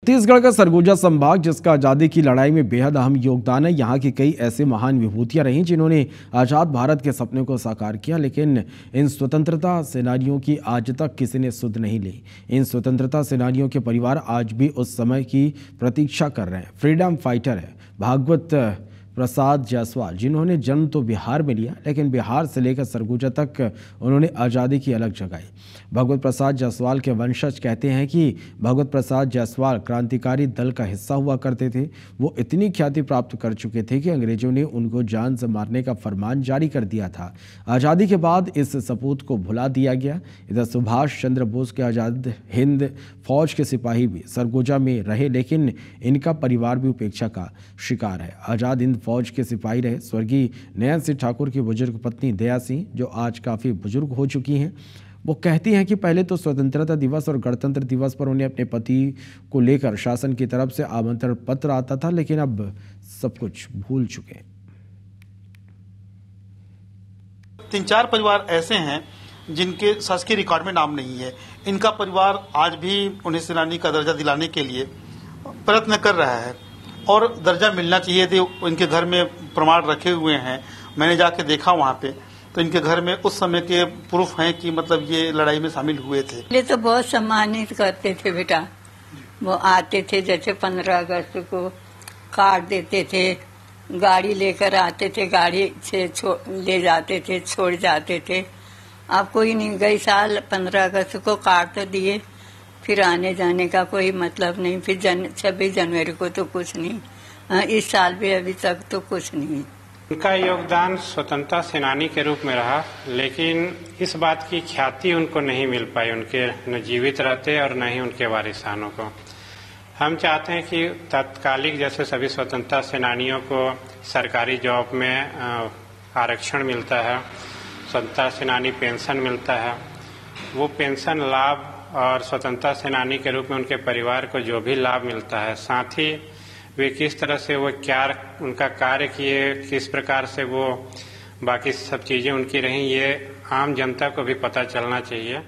छत्तीसगढ़ का सरगुजा संभाग, जिसका आज़ादी की लड़ाई में बेहद अहम योगदान है। यहाँ की कई ऐसे महान विभूतियाँ रहीं जिन्होंने आज़ाद भारत के सपने को साकार किया, लेकिन इन स्वतंत्रता सेनानियों की आज तक किसी ने सुध नहीं ली। इन स्वतंत्रता सेनानियों के परिवार आज भी उस समय की प्रतीक्षा कर रहे हैं। फ्रीडम फाइटर है भागवत प्रसाद जायसवाल, जिन्होंने जन्म तो बिहार में लिया, लेकिन बिहार से लेकर सरगुजा तक उन्होंने आज़ादी की अलग जगाई। भागवत प्रसाद जायसवाल के वंशज कहते हैं कि भागवत प्रसाद जायसवाल क्रांतिकारी दल का हिस्सा हुआ करते थे। वो इतनी ख्याति प्राप्त कर चुके थे कि अंग्रेजों ने उनको जान से मारने का फरमान जारी कर दिया था। आज़ादी के बाद इस सपूत को भुला दिया गया। इधर सुभाष चंद्र बोस के आज़ाद हिंद फौज के सिपाही भी सरगुजा में रहे, लेकिन इनका परिवार भी उपेक्षा का शिकार है। आज़ाद हिंद फौज के सिपाही रहे स्वर्गीय नयन सिंह ठाकुर की बुजुर्ग पत्नी दया सिंह, जो आज काफ़ी बुजुर्ग हो चुकी हैं, वो कहती हैं कि पहले तो स्वतंत्रता दिवस और गणतंत्र दिवस पर उन्हें अपने पति को लेकर शासन की तरफ से आमंत्रण पत्र आता था, लेकिन अब सब कुछ भूल चुके हैं। 3-4 परिवार ऐसे हैं जिनके शासकीय रिकॉर्ड में नाम नहीं है। इनका परिवार आज भी उन्हें सेनानी का दर्जा दिलाने के लिए प्रयत्न कर रहा है और दर्जा मिलना चाहिए थे। इनके घर में प्रमाण रखे हुए हैं, मैंने जाके देखा वहाँ पे, तो इनके घर में उस समय के प्रूफ हैं कि मतलब ये लड़ाई में शामिल हुए थे। पहले तो बहुत सम्मानित करते थे बेटा, वो आते थे जैसे 15 अगस्त को कार्ड देते थे, गाड़ी लेकर आते थे, गाड़ी से ले जाते थे, छोड़ जाते थे। अब कोई नहीं, गई साल 15 अगस्त को कार्ड तो दिए, फिर आने जाने का कोई मतलब नहीं। फिर 26 जनवरी को तो कुछ नहीं, इस साल भी अभी तक तो कुछ नहीं। उनका योगदान स्वतंत्रता सेनानी के रूप में रहा, लेकिन इस बात की ख्याति उनको नहीं मिल पाई, उनके न जीवित रहते और न ही उनके वारिसानों को। हम चाहते हैं कि तत्कालिक जैसे सभी स्वतंत्रता सेनानियों को सरकारी जॉब में आरक्षण मिलता है, स्वतंत्रता सेनानी पेंशन मिलता है, वो पेंशन लाभ और स्वतंत्रता सेनानी के रूप में उनके परिवार को जो भी लाभ मिलता है, साथ ही वे किस तरह से वो क्या उनका कार्य किए, किस प्रकार से वो बाकी सब चीज़ें उनकी रहीं, ये आम जनता को भी पता चलना चाहिए।